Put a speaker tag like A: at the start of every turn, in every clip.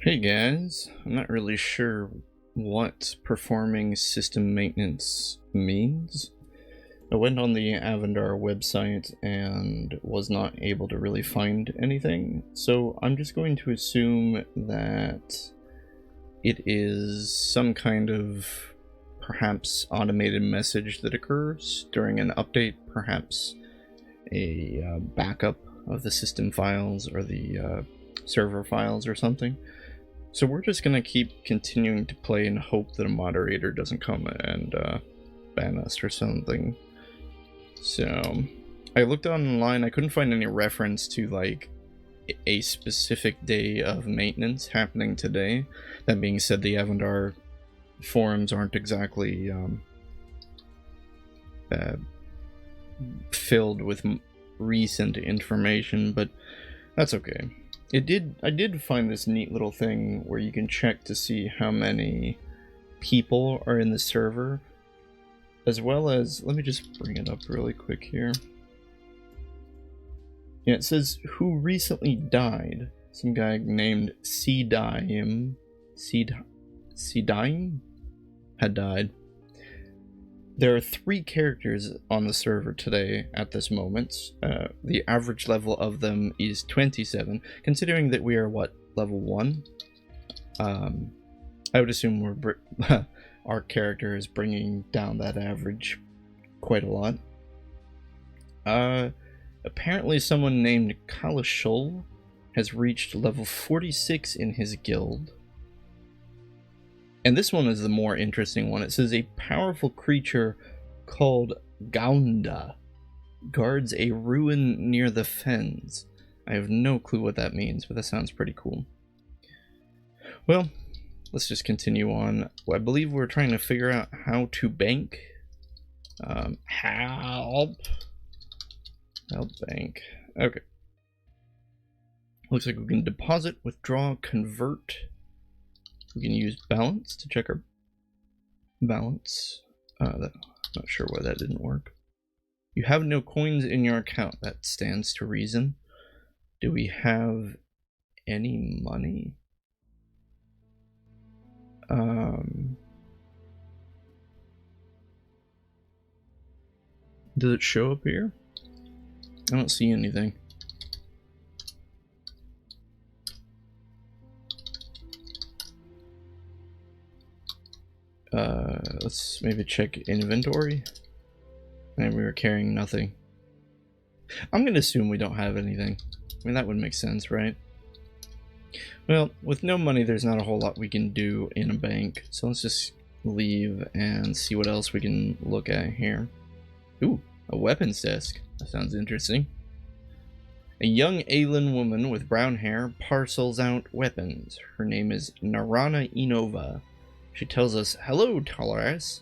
A: Hey guys, I'm not really sure what performing system maintenance means. I went on the Avendar website and was not able to really find anything, so I'm just going to assume that it is some kind of perhaps automated message that occurs during an update, perhaps a backup of the system files or the server files or something. So we're just gonna keep continuing to play and hope that a moderator doesn't come and ban us or something. So I looked online, I couldn't find any reference to like a specific day of maintenance happening today. That being said, the Avendar forums aren't exactly filled with recent information, but that's okay. I did find this neat little thing where you can check to see how many people are in the server, as well as, let me just bring it up really quick here. Yeah, it says who recently died. Some guy named Cdaim had died. There are 3 characters on the server today at this moment. The average level of them is 27, considering that we are, what, level 1? I would assume our character is bringing down that average quite a lot. Apparently someone named Kalashul has reached level 46 in his guild. And this one is the more interesting one. It says a powerful creature called Gaunda guards a ruin near the fens. I have no clue what that means, but that sounds pretty cool. Well, let's just continue on. I believe we're trying to figure out how to bank. Help bank. Okay. Looks like we can deposit, withdraw, convert. We can use balance to check our balance. I'm not sure why that didn't work. You have no coins in your account. That stands to reason. Do we have any money? Does it show up here? I don't see anything. Let's maybe check inventory. And we were carrying nothing. I'm gonna assume we don't have anything. I mean, that would make sense, right? Well, with no money, there's not a whole lot we can do in a bank. So let's just leave and see what else we can look at here. Ooh, a weapons desk. That sounds interesting. A young alien woman with brown hair parcels out weapons. Her name is Narana Inova. She tells us, "Hello, Toleras.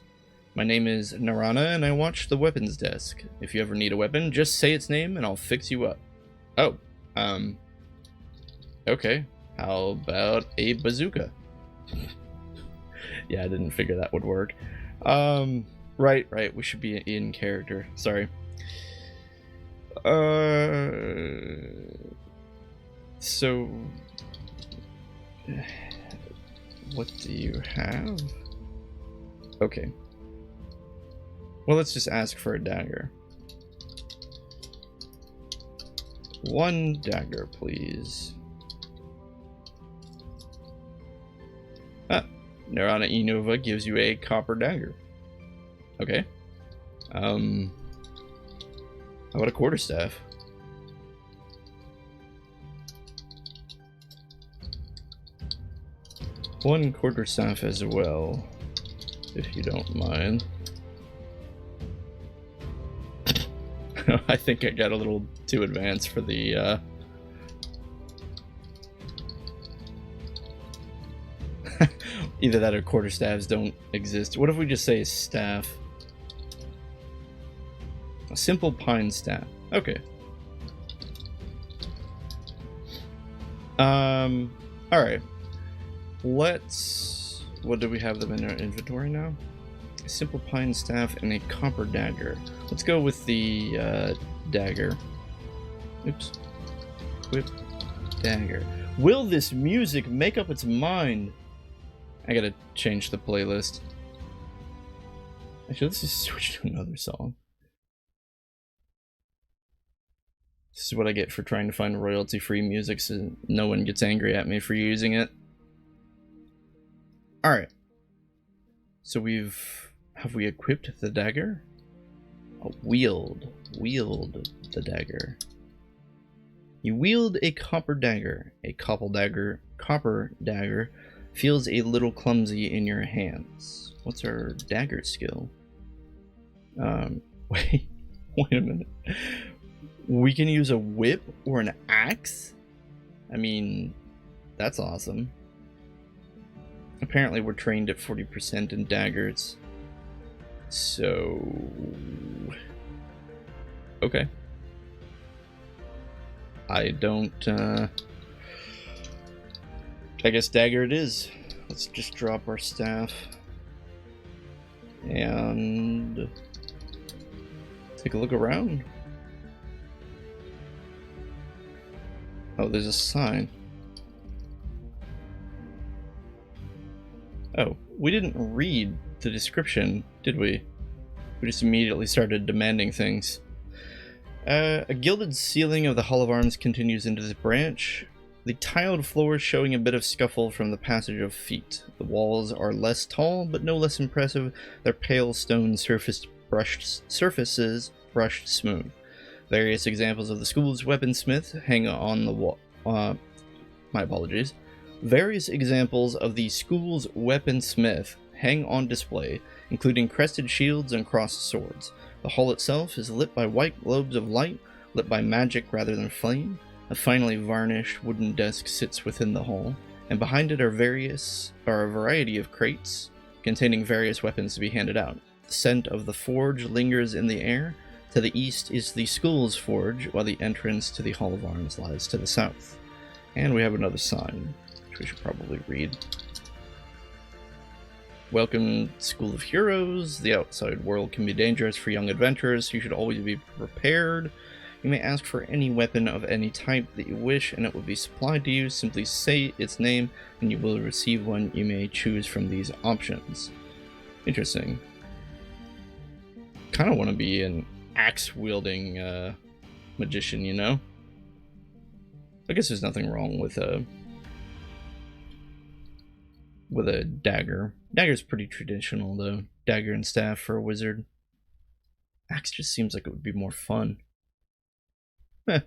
A: My name is Narana and I watch the weapons desk. If you ever need a weapon, just say its name and I'll fix you up." Oh, okay. How about a bazooka? Yeah, I didn't figure that would work. Right. We should be in character. Sorry. So what do you have? Okay. Well, let's just ask for a dagger. 1 dagger, please. Ah, Narana Inova gives you a copper dagger. Okay. How about a quarterstaff? One quarterstaff as well, if you don't mind. I think I got a little too advanced for the either that or quarterstaffs don't exist. What if we just say staff? A simple pine staff. Okay. Alright. What do we have them in our inventory now? A simple pine staff and a copper dagger. Let's go with the dagger. Oops. Equip dagger. Will this music make up its mind? I gotta change the playlist. Actually, let's just switch to another song. This is what I get for trying to find royalty-free music so no one gets angry at me for using it. Alright. So have we equipped the dagger? Oh, wield the dagger. You wield a copper dagger. A copper dagger feels a little clumsy in your hands. What's our dagger skill? Wait a minute. We can use a whip or an axe? I mean, that's awesome. Apparently we're trained at 40% in daggers. So... okay. I don't, I guess dagger it is. Let's just drop our staff. And... take a look around. Oh, there's a sign. Oh, we didn't read the description, did we? We just immediately started demanding things. A gilded ceiling of the Hall of Arms continues into this branch. The tiled floor showing a bit of scuffle from the passage of feet. The walls are less tall, but no less impressive. Their pale stone surfaces brushed smooth. Various examples of the school's weaponsmith hang on the wall. My apologies. Various examples of the school's weaponsmith hang on display, including crested shields and crossed swords. The hall itself is lit by white globes of light, lit by magic rather than flame. A finely varnished wooden desk sits within the hall, and behind it are a variety of crates containing various weapons to be handed out. The scent of the forge lingers in the air. To the east is the school's forge, while the entrance to the Hall of Arms lies to the south. And we have another sign, which we should probably read. Welcome, School of Heroes. The outside world can be dangerous for young adventurers, so you should always be prepared. You may ask for any weapon of any type that you wish, and it will be supplied to you. Simply say its name, and you will receive one. You may choose from these options. Interesting. Kind of want to be an axe-wielding magician, you know? I guess there's nothing wrong with a dagger. Dagger's pretty traditional, though. Dagger and staff for a wizard. Axe just seems like it would be more fun. Eh.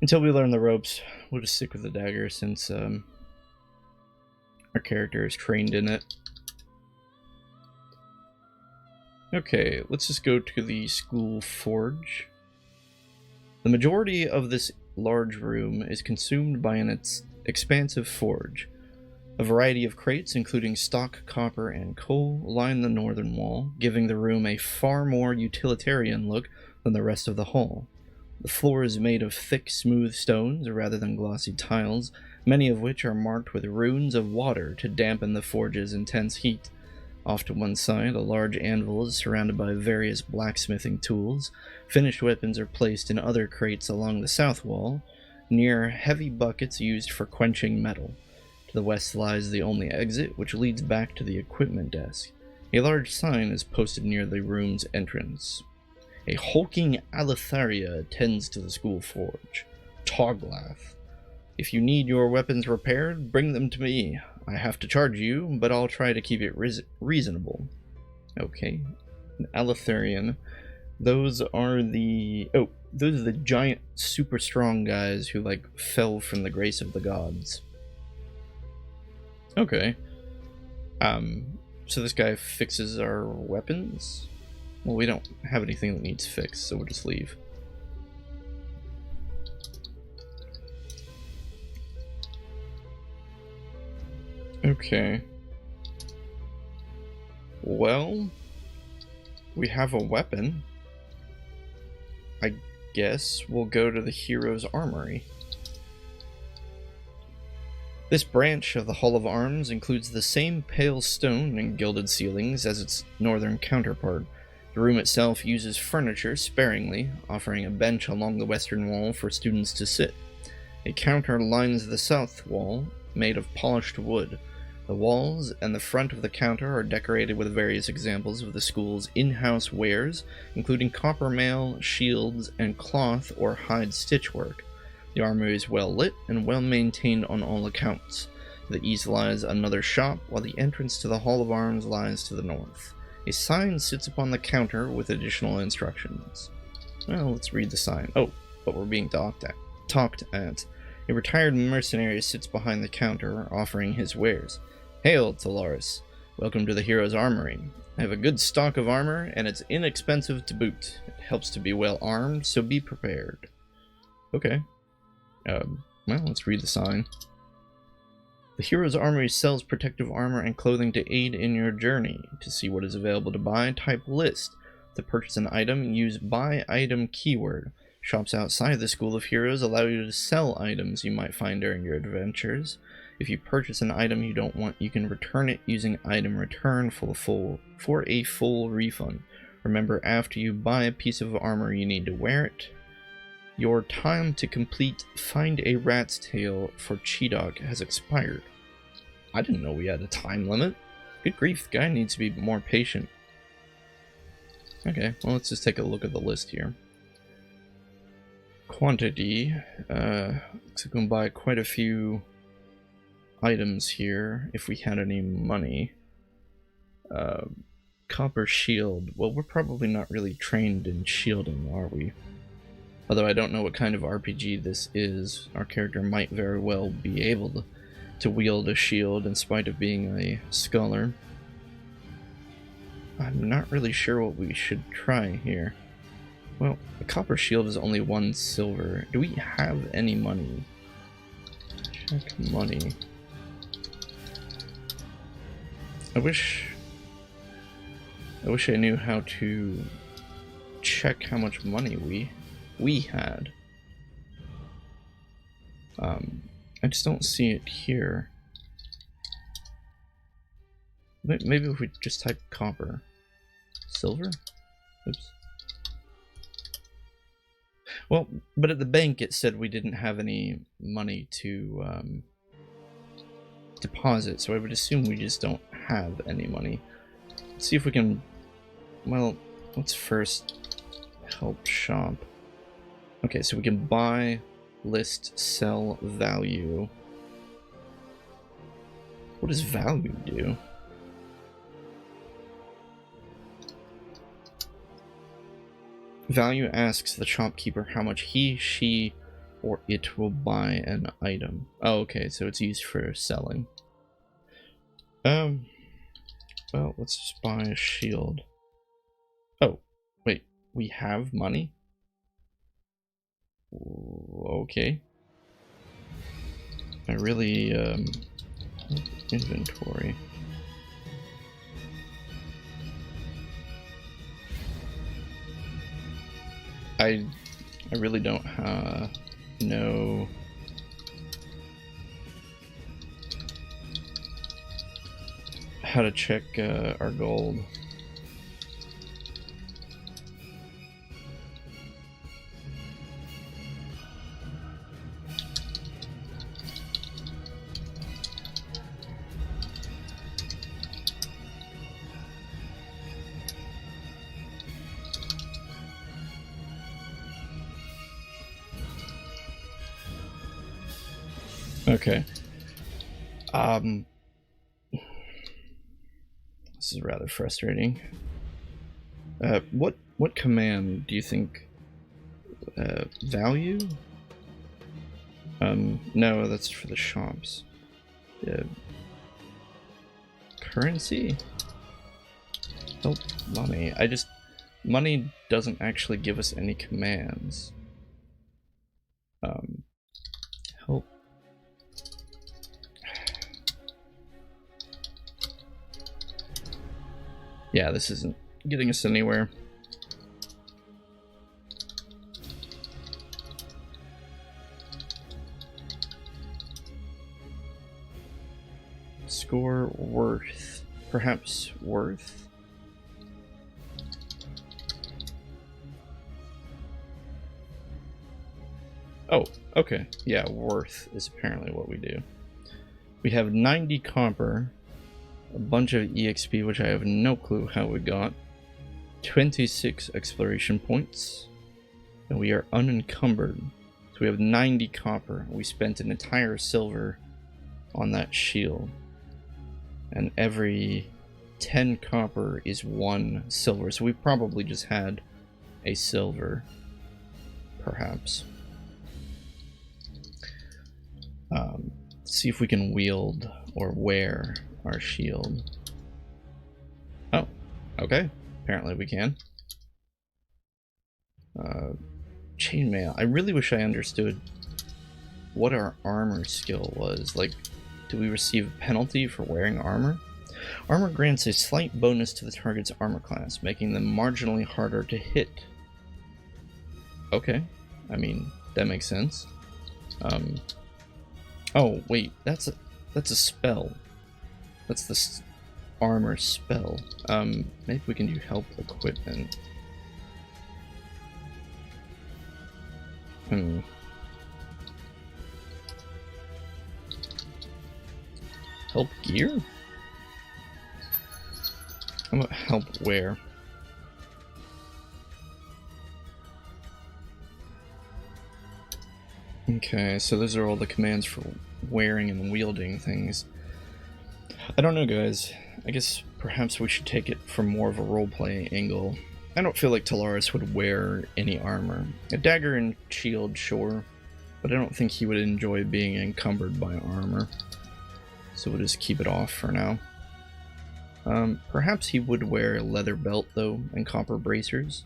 A: Until we learn the ropes, we'll just stick with the dagger since our character is trained in it. Okay, let's just go to the school forge. The majority of this large room is consumed by an expansive forge. A variety of crates, including stock, copper, and coal, line the northern wall, giving the room a far more utilitarian look than the rest of the hall. The floor is made of thick, smooth stones rather than glossy tiles, many of which are marked with runes of water to dampen the forge's intense heat. Off to one side, a large anvil is surrounded by various blacksmithing tools. Finished weapons are placed in other crates along the south wall, near heavy buckets used for quenching metal. To the west lies the only exit, which leads back to the equipment desk. A large sign is posted near the room's entrance. A hulking Aletharia attends to the school forge. Toglath. If you need your weapons repaired, bring them to me. I have to charge you, but I'll try to keep it reasonable. Okay. An Aletharian. Those are the giant, super strong guys who, like, fell from the grace of the gods. Okay. So this guy fixes our weapons? Well, we don't have anything that needs fixed, so we'll just leave. Okay. Well, we have a weapon. I guess we'll go to the hero's armory. This branch of the Hall of Arms includes the same pale stone and gilded ceilings as its northern counterpart. The room itself uses furniture sparingly, offering a bench along the western wall for students to sit. A counter lines the south wall, made of polished wood. The walls and the front of the counter are decorated with various examples of the school's in-house wares, including copper mail, shields, and cloth or hide stitchwork. The armory is well lit and well maintained on all accounts. To the east lies another shop, while the entrance to the Hall of Arms lies to the north. A sign sits upon the counter with additional instructions. Well, let's read the sign. Oh, but we're being talked at. A retired mercenary sits behind the counter, offering his wares. Hail, Talaris. Welcome to the Hero's Armory. I have a good stock of armor, and it's inexpensive to boot. It helps to be well armed, so be prepared. Okay. Well, let's read the sign. The Hero's Armory sells protective armor and clothing to aid in your journey. To see what is available to buy, type list. To purchase an item, use buy item keyword. Shops outside the School of Heroes allow you to sell items you might find during your adventures. If you purchase an item you don't want, you can return it using item return for a full refund. Remember, after you buy a piece of armor, you need to wear it. Your time to complete Find a Rat's Tail for Cheedog has expired. I didn't know we had a time limit. Good grief, the guy needs to be more patient. Okay, well, let's just take a look at the list here. Quantity. Looks like we can buy quite a few items here if we had any money. Copper shield. Well, we're probably not really trained in shielding, are we? Although I don't know what kind of RPG this is. Our character might very well be able to wield a shield in spite of being a scholar. I'm not really sure what we should try here. Well, a copper shield is only 1 silver. Do we have any money? Check money. I wish I knew how to check how much money we had. I just don't see it here. Maybe if we just type copper. Silver? Oops. Well, but at the bank it said we didn't have any money to deposit, so I would assume we just don't have any money. Let's see if we can... Well, let's first help shop. Okay, so we can buy, list, sell, value. What does value do? Value asks the shopkeeper how much he, she, or it will buy an item. Oh, okay, so it's used for selling. Well, let's just buy a shield. Oh, wait, we have money? Okay. I really, inventory. I really don't know how to check our gold. Okay. This is rather frustrating. What command do you think? Value? No, that's for the shops. Currency? Oh, money. Money doesn't actually give us any commands. Help. Yeah, this isn't getting us anywhere. Score worth. Perhaps worth? Oh, Okay, yeah, worth is apparently what we do. We have 90 copper, a bunch of EXP, which I have no clue how we got, 26 exploration points, and we are unencumbered. So we have 90 copper. We spent an entire silver on that shield. And every 10 copper is 1 silver. So we probably just had a silver, perhaps. See if we can wield or wear our shield. Oh, okay. Apparently we can. Chainmail. I really wish I understood what our armor skill was. Like, do we receive a penalty for wearing armor? Armor grants a slight bonus to the target's armor class, making them marginally harder to hit. Okay. I mean, that makes sense. Oh, wait, that's a spell. That's the armor spell. Maybe we can do help equipment. Help gear? How about help wear? Okay, so those are all the commands for wearing and wielding things. I don't know, guys. I guess perhaps we should take it from more of a roleplay angle. I don't feel like Talaris would wear any armor. A dagger and shield, sure, but I don't think he would enjoy being encumbered by armor. So we'll just keep it off for now. Perhaps he would wear a leather belt, though, and copper bracers.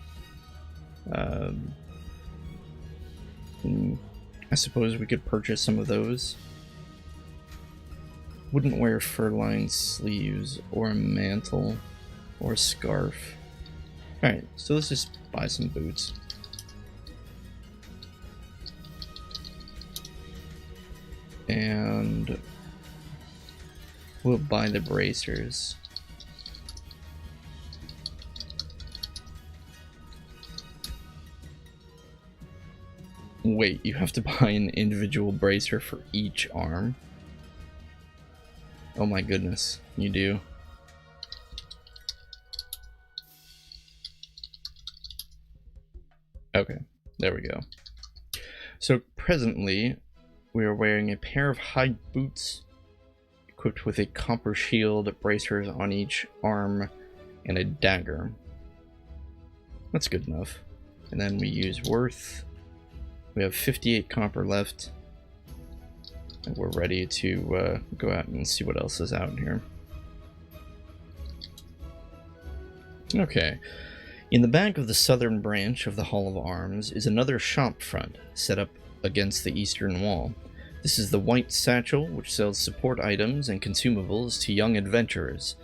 A: I suppose we could purchase some of those. Wouldn't wear fur-lined sleeves, or a mantle, or a scarf. Alright, so let's just buy some boots. And we'll buy the bracers. Wait, you have to buy an individual bracer for each arm? Oh my goodness, you do. Okay, there we go. So presently, we are wearing a pair of hide boots, equipped with a copper shield, bracers on each arm, and a dagger. That's good enough. And then we use worth. We have 58 copper left. And we're ready to go out and see what else is out here. Okay. In the back of the southern branch of the Hall of Arms is another shop front set up against the eastern wall. This is the White Satchel, which sells support items and consumables to young adventurers.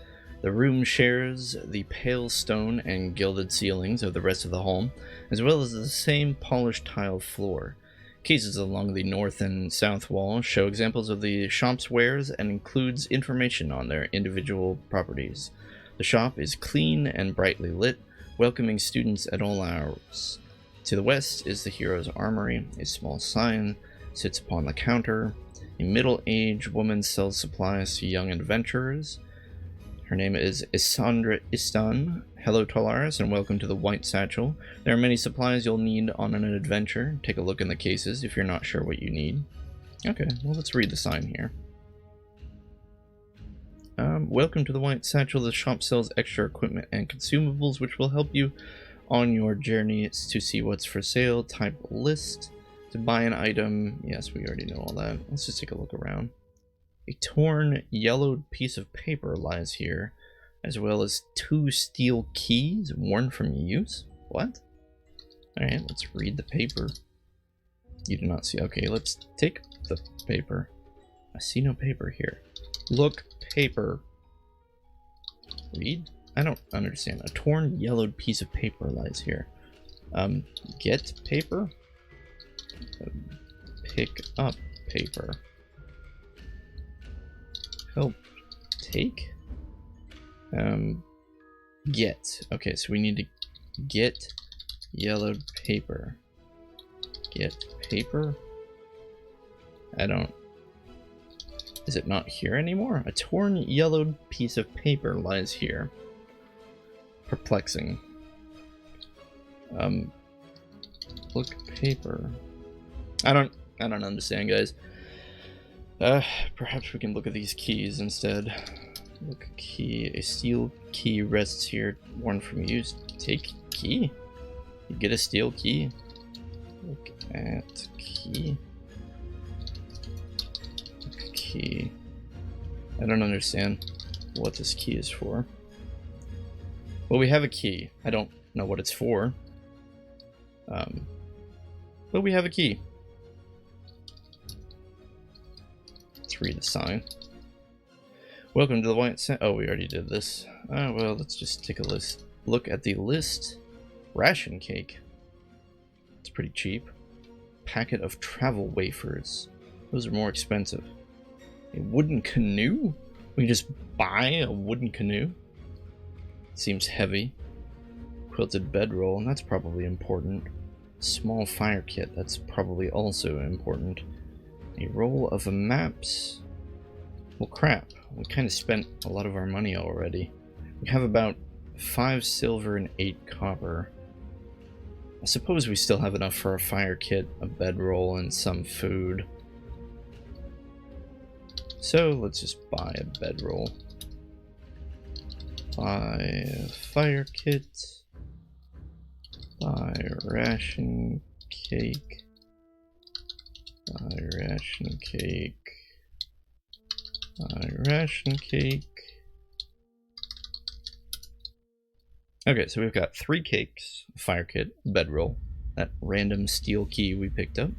A: The room shares the pale stone and gilded ceilings of the rest of the hall, as well as the same polished tile floor. Cases along the north and south wall show examples of the shop's wares and includes information on their individual properties. The shop is clean and brightly lit, welcoming students at all hours. To the west is the Hero's Armory. A small sign sits upon the counter. A middle-aged woman sells supplies to young adventurers. Her name is Isandra Istan. Hello, Talaris, and welcome to the White Satchel. There are many supplies you'll need on an adventure. Take a look in the cases if you're not sure what you need. Okay, well, let's read the sign here. Welcome to the White Satchel. The shop sells extra equipment and consumables which will help you on your journey. It's to see what's for sale. Type list to buy an item. Yes, we already know all that. Let's just take a look around. A torn, yellowed piece of paper lies here, as well as 2 steel keys worn from use. What? Alright, let's read the paper. You do not see. Okay, let's take the paper. I see no paper here. Look, paper. Read? I don't understand. A torn, yellowed piece of paper lies here. Get paper? Pick up paper. Help take? Get. Okay, so we need to get yellowed paper. Get paper? I don't... Is it not here anymore? A torn, yellowed piece of paper lies here. Perplexing. Look paper. I don't understand, guys. Perhaps we can look at these keys instead. Look key. A steel key rests here. Worn from use. Take key. You get a steel key. Look at key. Look key. I don't understand what this key is for. Well, we have a key. I don't know what it's for. But we have a key. Let's read the sign. Welcome to the White Sand. Oh, we already did this. Well, let's just take a look at the list. Ration cake. It's pretty cheap. Packet of travel wafers. Those are more expensive. A wooden canoe? We just buy a wooden canoe? Seems heavy. Quilted bedroll, and that's probably important. Small fire kit, that's probably also important. A roll of maps. Well, crap. We kind of spent a lot of our money already. We have about 5 silver and 8 copper. I suppose we still have enough for a fire kit, a bedroll, and some food. So let's just buy a bedroll. Buy a fire kit. Buy ration cake. Buy ration cake. Buy ration cake. Okay, so we've got 3 cakes, a fire kit, bedroll, that random steel key we picked up.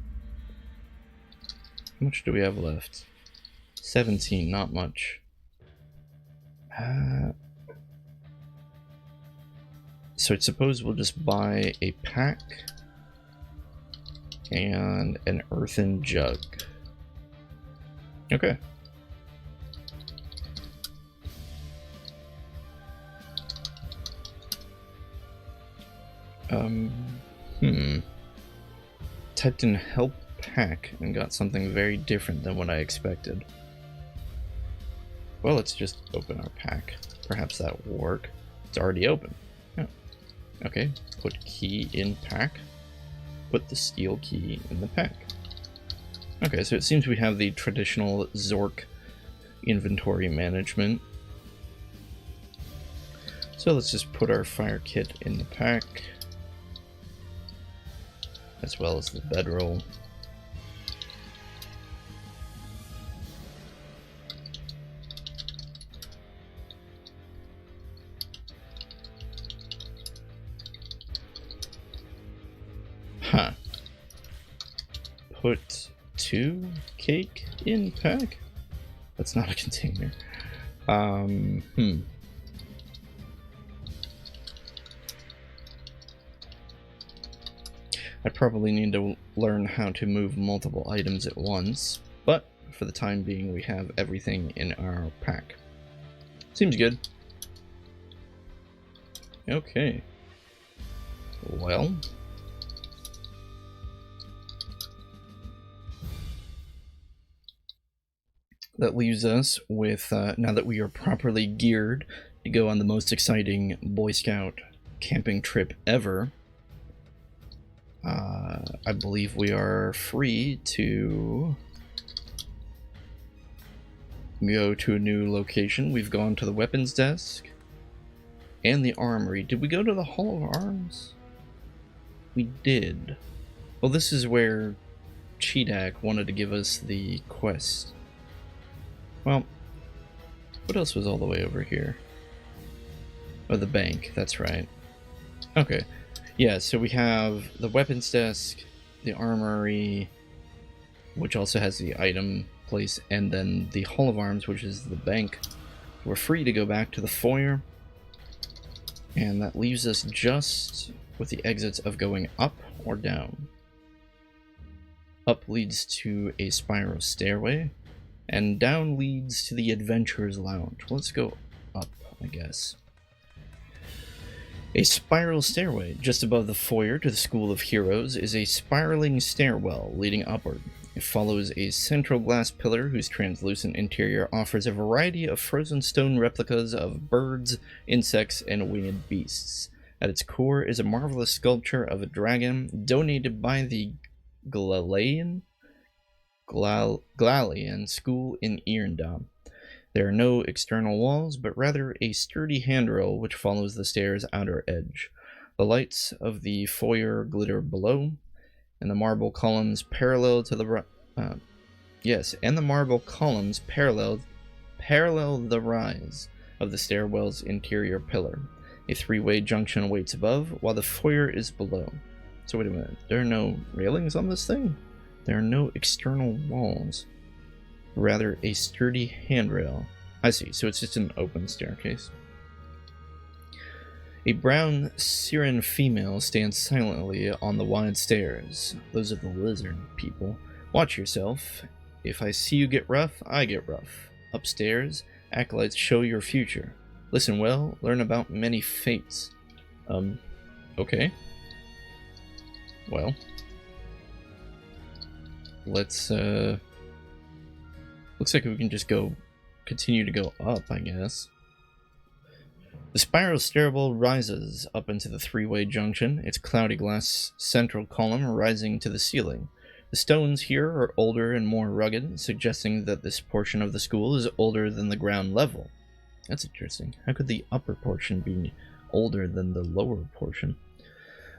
A: How much do we have left? 17, not much. So I suppose we'll just buy a pack and an earthen jug. Okay. Typed in help pack and got something very different than what I expected. Well, let's just open our pack. Perhaps that will work. It's already open. Oh. Okay, put key in pack. Put the steel key in the pack. Okay, so it seems we have the traditional Zork inventory management. So let's just put our fire kit in the pack, as well as the bedroll. Huh. Put 2 cake in pack? That's not a container. I probably need to learn how to move multiple items at once, but for the time being we have everything in our pack. Seems good. Okay. Well. That leaves us with, now that we are properly geared to go on the most exciting Boy Scout camping trip ever, I believe we are free to go to a new location. We've gone to the weapons desk and the armory. Did we go to the Hall of Arms? We did. Well, this is where Chedak wanted to give us the quest. Well, what else was all the way over here? Oh, the bank, that's right. Okay. Yeah, so we have the weapons desk, the armory, which also has the item place, and then the Hall of Arms, which is the bank. We're free to go back to the foyer, and that leaves us just with the exits of going up or down. Up leads to a spiral stairway, and down leads to the Adventurer's Lounge. Let's go up, I guess. A spiral stairway just above the foyer to the School of Heroes is a spiraling stairwell leading upward. It follows a central glass pillar whose translucent interior offers a variety of frozen stone replicas of birds, insects, and winged beasts. At its core is a marvelous sculpture of a dragon donated by the Glalian School in Irndam. There are no external walls, but rather a sturdy handrail which follows the stair's outer edge. The lights of the foyer glitter below, and the marble columns parallel to the parallel the rise of the stairwell's interior pillar. A three-way junction waits above, while the foyer is below. So wait a minute, there are no railings on this thing? There are no external walls. Rather a sturdy handrail. I see, so it's just an open staircase. A brown Syrian female stands silently on the wide stairs. Those are the lizard people. Watch yourself. If I see you get rough, I get rough. Upstairs, acolytes show your future. Listen well, learn about many fates. Okay. Well. Let's, looks like we can just continue to go up, I guess. The spiral stairwell rises up into the three-way junction, its cloudy glass central column rising to the ceiling. The stones here are older and more rugged, suggesting that this portion of the school is older than the ground level. That's interesting. How could the upper portion be older than the lower portion?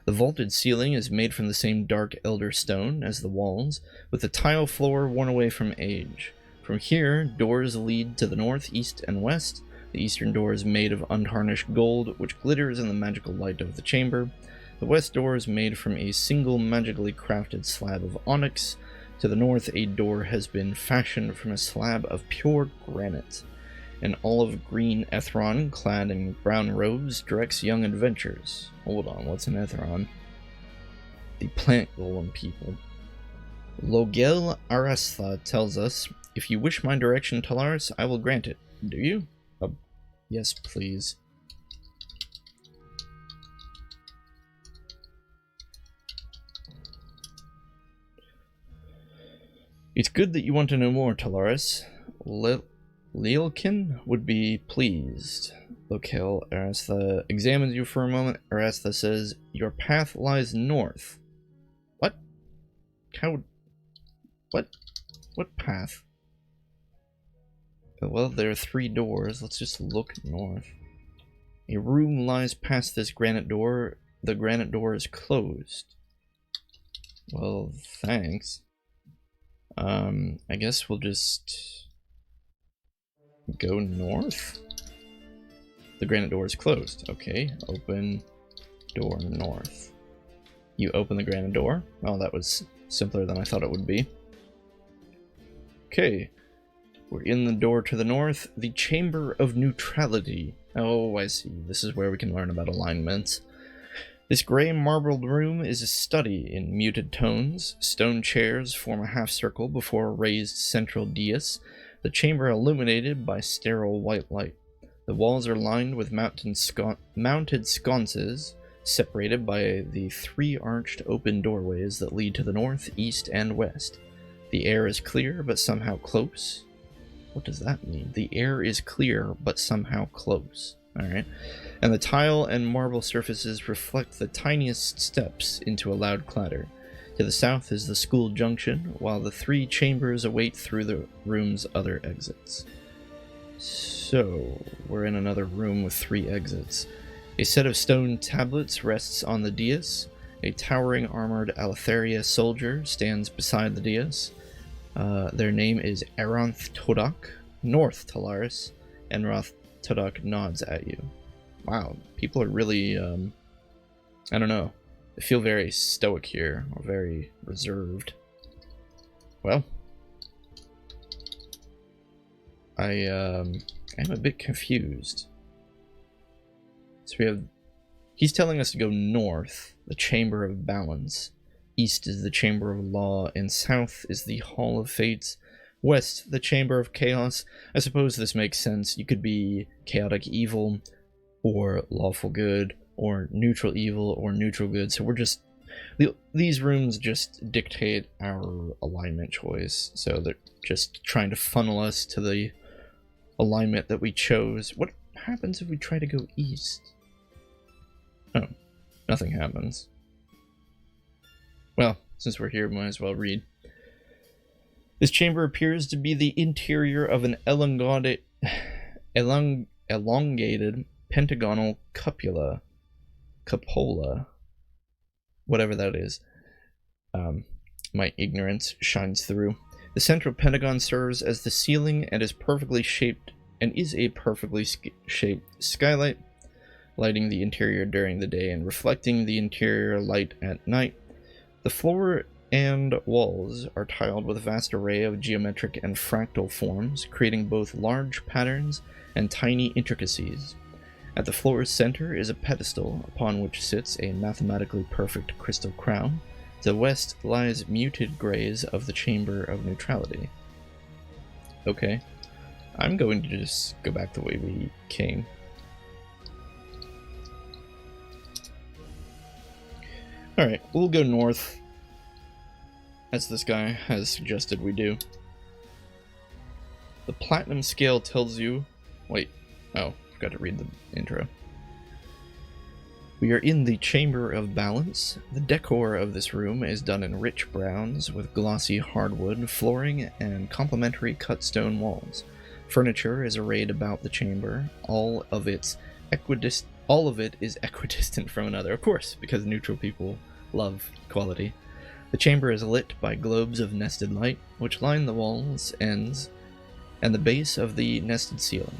A: The vaulted ceiling is made from the same dark elder stone as the walls, with the tile floor worn away from age. From here, doors lead to the north, east, and west. The eastern door is made of untarnished gold, which glitters in the magical light of the chamber. The west door is made from a single magically crafted slab of onyx. To the north, a door has been fashioned from a slab of pure granite. An olive green Ethron, clad in brown robes, directs young adventurers. Hold on, what's an Ethron? The plant golem people. Logel Arastha tells us, if you wish my direction, Talaris, I will grant it. Do you? Yes, please. It's good that you want to know more, Talaris. Leelkin would be pleased. Lokel Arastha examines you for a moment. Arastha says, your path lies north. What? How? What? What path? Well, there are 3 doors. Let's just look north. A room lies past this granite door. The granite door is closed. Well, thanks. I guess we'll just go north. The granite door is closed. Okay, open door north. You open the granite door. Oh, that was simpler than I thought it would be. Okay. We're in the door to the north, the Chamber of Neutrality. Oh, I see. This is where we can learn about alignments. This gray marbled room is a study in muted tones. Stone chairs form a half circle before a raised central dais, the chamber illuminated by sterile white light. The walls are lined with mounted sconces, separated by the 3 arched open doorways that lead to the north, east, and west. The air is clear, but somehow close. What does that mean? The air is clear, but somehow close. Alright. And the tile and marble surfaces reflect the tiniest steps into a loud clatter. To the south is the school junction, while the 3 chambers await through the room's other exits. So, we're in another room with 3 exits. A set of stone tablets rests on the dais. A towering armored Aletheria soldier stands beside the dais. Their name is Aranth Todak, North Talaris, and Roth Todak nods at you. Wow, people are really, I don't know, they feel very stoic here, or very reserved. Well, I am a bit confused. So we have, he's telling us to go north, the Chamber of Balance. East is the Chamber of Law, and south is the Hall of Fates. West, the Chamber of Chaos. I suppose this makes sense. You could be chaotic evil, or lawful good, or neutral evil, or neutral good. So we're just These rooms just dictate our alignment choice, so they're just trying to funnel us to the alignment that we chose. What happens if we try to go east? Oh, nothing happens. Well, since we're here, we might as well read. This chamber appears to be the interior of an elongated pentagonal cupola, whatever that is. My ignorance shines through. The central pentagon serves as the ceiling and is a perfectly shaped skylight, lighting the interior during the day and reflecting the interior light at night. The floor and walls are tiled with a vast array of geometric and fractal forms, creating both large patterns and tiny intricacies. At the floor's center is a pedestal upon which sits a mathematically perfect crystal crown. To the west lies muted grays of the Chamber of Neutrality. Okay, I'm going to just go back the way we came. Alright, we'll go north, as this guy has suggested we do. The platinum scale tells you... Wait, oh, forgot to read the intro. We are in the Chamber of Balance. The decor of this room is done in rich browns with glossy hardwood flooring and complementary cut stone walls. Furniture is arrayed about the chamber. All of it is equidistant from another, of course, because neutral people love equality. The chamber is lit by globes of nested light, which line the walls, ends, and the base of the nested ceiling.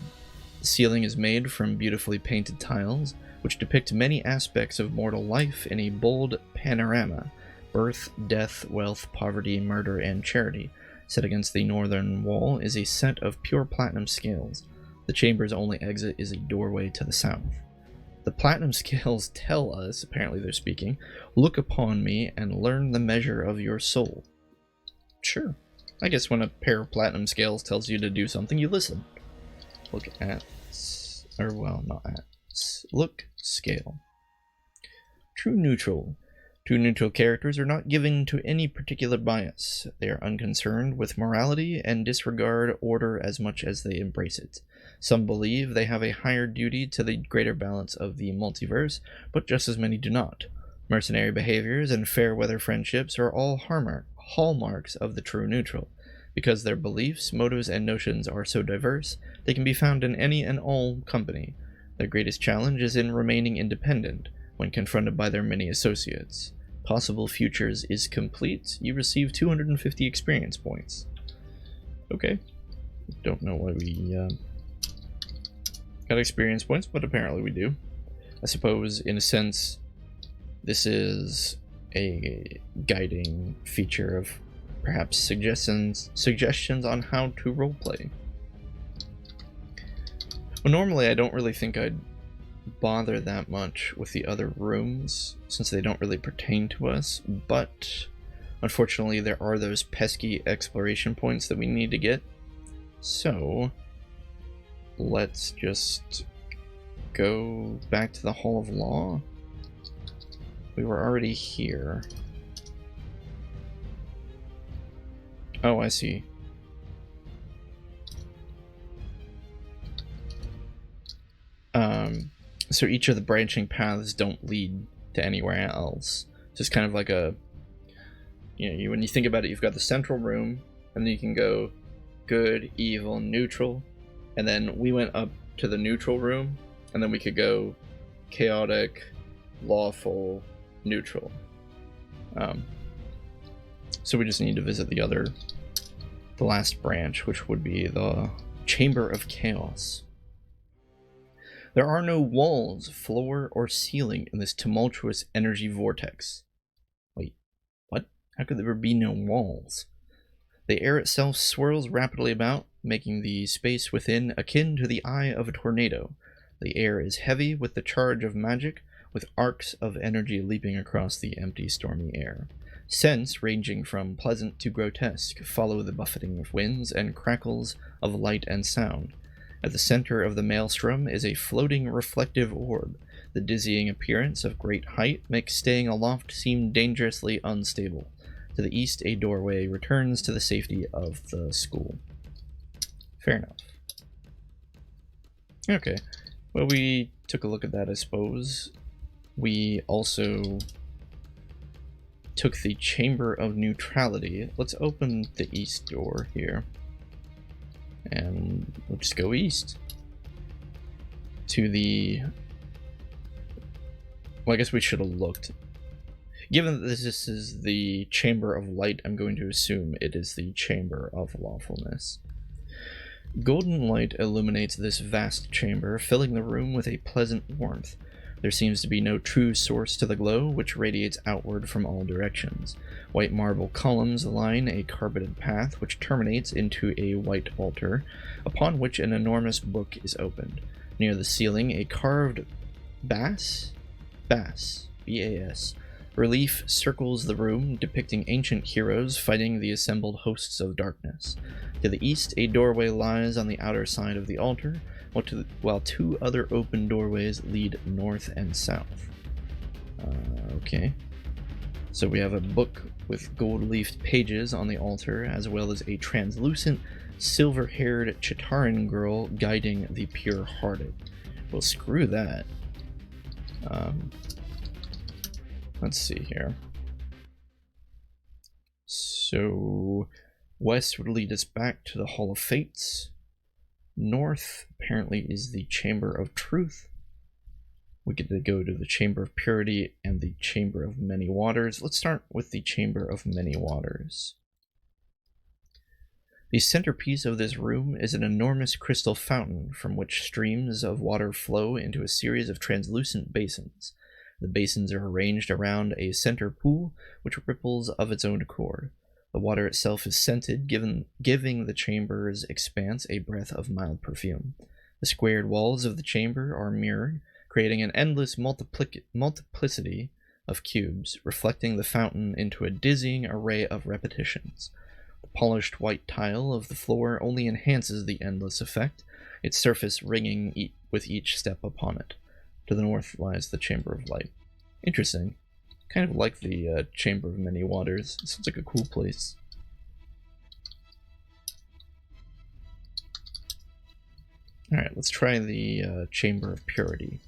A: The ceiling is made from beautifully painted tiles, which depict many aspects of mortal life in a bold panorama: birth, death, wealth, poverty, murder, and charity. Set against the northern wall is a set of pure platinum scales. The chamber's only exit is a doorway to the south. The platinum scales tell us, apparently they're speaking, "Look upon me and learn the measure of your soul." Sure. I guess when a pair of platinum scales tells you to do something, you listen. Look at... or, well, not at. Look, scale. True neutral. True neutral characters are not given to any particular bias. They are unconcerned with morality and disregard order as much as they embrace it. Some believe they have a higher duty to the greater balance of the multiverse, but just as many do not. Mercenary behaviors and fair weather friendships are all hallmarks of the true neutral. Because their beliefs, motives, and notions are so diverse, they can be found in any and all company. Their greatest challenge is in remaining independent when confronted by their many associates. Possible Futures is complete. You receive 250 experience points. Okay. Don't know why we got experience points, but apparently we do. I suppose, in a sense, this is a guiding feature of perhaps suggestions on how to roleplay. Well, normally I don't really think I'd bother that much with the other rooms, since they don't really pertain to us, but unfortunately there are those pesky exploration points that we need to get. So let's just go back to the Hall of Law. We were already here. Oh, I see. So each of the branching paths don't lead to anywhere else. Just kind of like a, you know, when you think about it, you've got the central room, and then you can go good, evil, neutral, and then we went up to the neutral room, and then we could go chaotic, lawful, neutral. So we just need to visit the last branch, which would be the Chamber of Chaos. There are no walls, floor, or ceiling in this tumultuous energy vortex. Wait, what? How could there be no walls? The air itself swirls rapidly about, making the space within akin to the eye of a tornado. The air is heavy with the charge of magic, with arcs of energy leaping across the empty, stormy air. Scents, ranging from pleasant to grotesque, follow the buffeting of winds and crackles of light and sound. At the center of the maelstrom is a floating reflective orb. The dizzying appearance of great height makes staying aloft seem dangerously unstable. To the east, a doorway returns to the safety of the school. Fair enough. Okay. Well, we took a look at that, I suppose. We also took the Chamber of Neutrality. Let's open the east door here. And we'll just go east. To the... Well, I guess we should have looked. Given that this is the Chamber of Light, I'm going to assume it is the Chamber of Lawfulness. Golden light illuminates this vast chamber, filling the room with a pleasant warmth. There seems to be no true source to the glow, which radiates outward from all directions. White marble columns line a carpeted path, which terminates into a white altar, upon which an enormous book is opened. Near the ceiling, a carved bass, B-A-S, relief circles the room, depicting ancient heroes fighting the assembled hosts of darkness. To the east, a doorway lies on the outer side of the altar, while two other open doorways lead north and south. Okay. So we have a book with gold-leafed pages on the altar, as well as a translucent, silver-haired Chitaran girl guiding the pure-hearted. Well, screw that. Let's see here. So, west would lead us back to the Hall of Fates. North, apparently, is the Chamber of Truth. We get to go to the Chamber of Purity and the Chamber of Many Waters. Let's start with the Chamber of Many Waters. The centerpiece of this room is an enormous crystal fountain from which streams of water flow into a series of translucent basins. The basins are arranged around a center pool, which ripples of its own accord. The water itself is scented, giving the chamber's expanse a breath of mild perfume. The squared walls of the chamber are mirrored, creating an endless multiplicity of cubes, reflecting the fountain into a dizzying array of repetitions. The polished white tile of the floor only enhances the endless effect, its surface ringing with each step upon it. To the north lies the Chamber of Light. Interesting. Kind of like the Chamber of Many Waters. It sounds like a cool place. Alright, let's try the Chamber of Purity.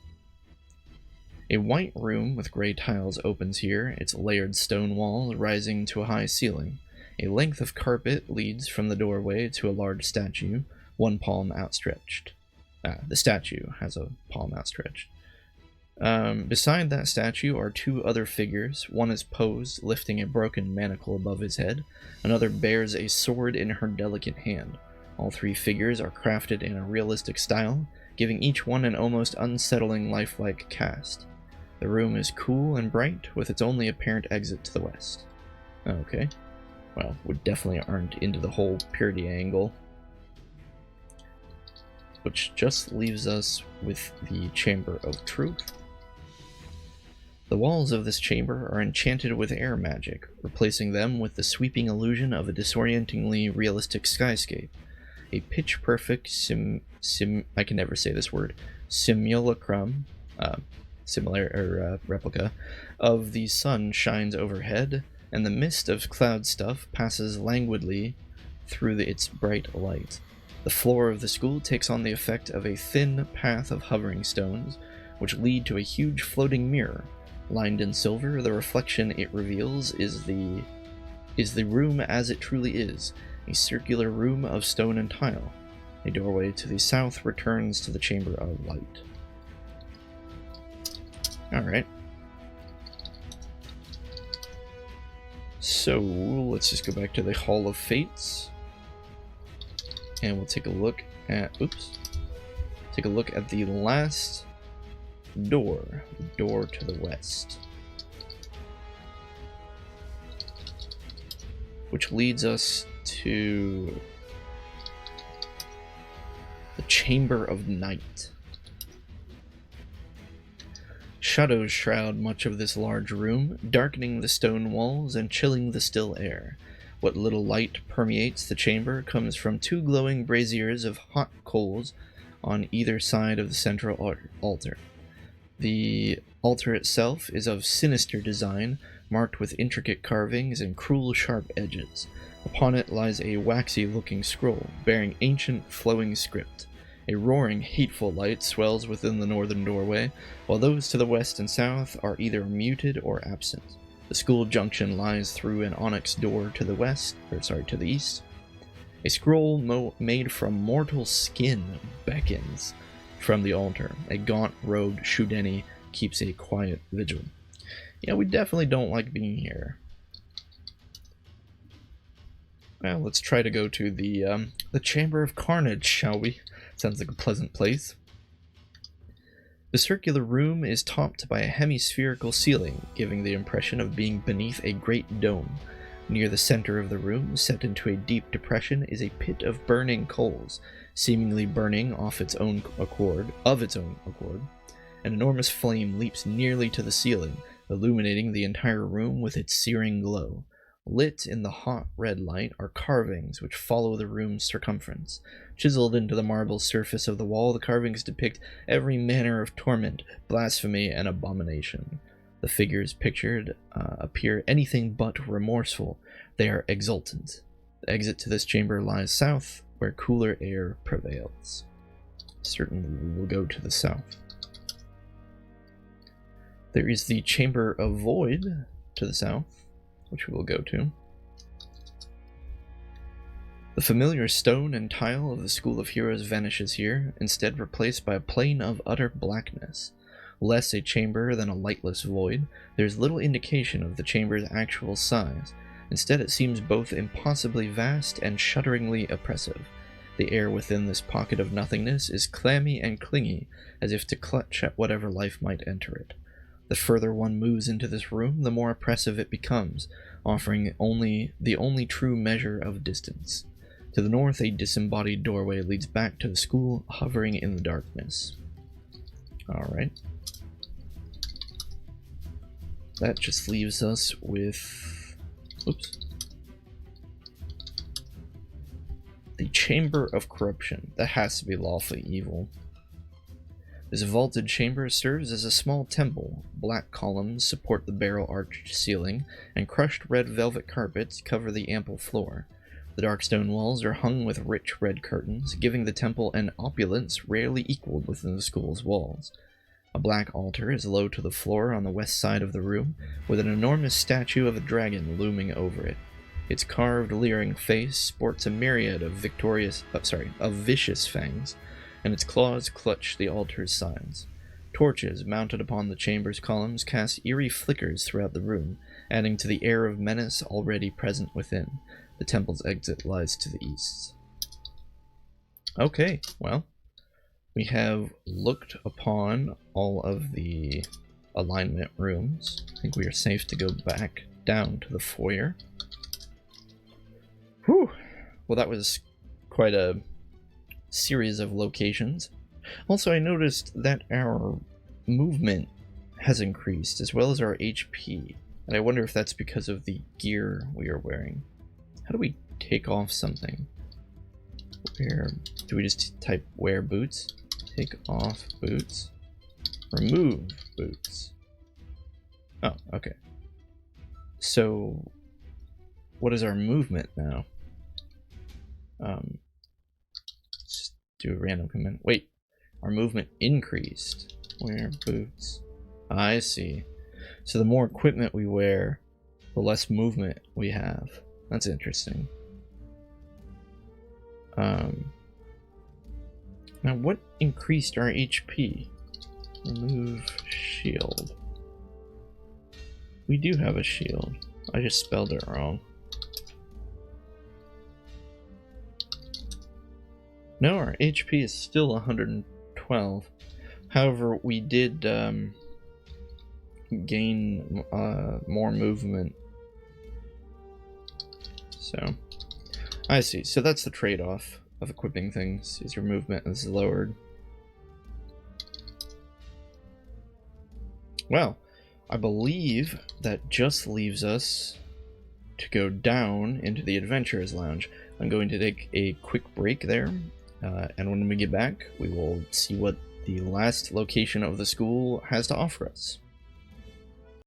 A: A white room with gray tiles opens here, its layered stone walls rising to a high ceiling. A length of carpet leads from the doorway to a large statue, one palm outstretched. The statue has a palm outstretched. Beside that statue are two other figures. One is posed, lifting a broken manacle above his head. Another bears a sword in her delicate hand. All three figures are crafted in a realistic style, giving each one an almost unsettling lifelike cast. The room is cool and bright, with its only apparent exit to the west. Okay. Well, we definitely aren't into the whole purity angle. Which just leaves us with the Chamber of Truth. The walls of this chamber are enchanted with air magic, replacing them with the sweeping illusion of a disorientingly realistic skyscape. A pitch-perfect I can never say this word, simulacrum, replica, of the sun shines overhead, and the mist of cloud stuff passes languidly through its bright light. The floor of the school takes on the effect of a thin path of hovering stones, which lead to a huge floating mirror. Lined in silver, the reflection it reveals is the room as it truly is, a circular room of stone and tile. A doorway to the south returns to the Chamber of Light. Alright. So, let's just go back to the Hall of Fates. And we'll take a look at, take a look at the last door, the door to the west, which leads us to the Chamber of Night. Shadows shroud much of this large room, darkening the stone walls and chilling the still air. What little light permeates the chamber comes from two glowing braziers of hot coals on either side of the central altar. The altar itself is of sinister design, marked with intricate carvings and cruel sharp edges. Upon it lies a waxy-looking scroll, bearing ancient flowing script. A roaring, hateful light swells within the northern doorway, while those to the west and south are either muted or absent. The school junction lies through an onyx door to the to the east. A scroll made from mortal skin beckons from the altar. A gaunt-robed Shudeni keeps a quiet vigil. Yeah, we definitely don't like being here. Well, let's try to go to the Chamber of Carnage, shall we? Sounds like a pleasant place. The circular room is topped by a hemispherical ceiling, giving the impression of being beneath a great dome. Near the center of the room, set into a deep depression, is a pit of burning coals, seemingly burning of its own accord. An enormous flame leaps nearly to the ceiling, illuminating the entire room with its searing glow. Lit in the hot red light are carvings which follow the room's circumference. Chiseled into the marble surface of the wall, the carvings depict every manner of torment, blasphemy, and abomination. The figures pictured appear anything but remorseful. They are exultant. The exit to this chamber lies south, where cooler air prevails. Certainly we will go to the south. There is the Chamber of Void to the south, which we will go to. The familiar stone and tile of the School of Heroes vanishes here, instead replaced by a plane of utter blackness. Less a chamber than a lightless void, there is little indication of the chamber's actual size. Instead, it seems both impossibly vast and shudderingly oppressive. The air within this pocket of nothingness is clammy and clingy, as if to clutch at whatever life might enter it. The further one moves into this room, the more oppressive it becomes, offering the only true measure of distance. To the north, a disembodied doorway leads back to the school, hovering in the darkness. Alright. That just leaves us with... Oops. The Chamber of Corruption. That has to be lawfully evil. This vaulted chamber serves as a small temple. Black columns support the barrel-arched ceiling, and crushed red velvet carpets cover the ample floor. The dark stone walls are hung with rich red curtains, giving the temple an opulence rarely equaled within the school's walls. A black altar is low to the floor on the west side of the room, with an enormous statue of a dragon looming over it. Its carved, leering face sports a myriad of vicious fangs, and its claws clutch the altar's sides. Torches mounted upon the chamber's columns cast eerie flickers throughout the room, adding to the air of menace already present within. The temple's exit lies to the east. Okay, well, we have looked upon all of the alignment rooms. I think we are safe to go back down to the foyer. Whew! Well, that was quite a series of locations. Also, I noticed that our movement has increased, as well as our HP. And I wonder if that's because of the gear we are wearing. How do we take off something? Do we just type wear boots? Take off boots. Remove boots. Oh, okay. So, what is our movement now? Let's do a random command. Wait, our movement increased. Wear boots. I see. So the more equipment we wear, the less movement we have. That's interesting. Now what increased our HP? Remove shield. We do have a shield. I just spelled it wrong. No, our HP is still 112. However, we did gain more movement. So, I see. So that's the trade-off of equipping things, is your movement is lowered. Well, I believe that just leaves us to go down into the Adventurers Lounge. I'm going to take a quick break there, and when we get back, we will see what the last location of the school has to offer us.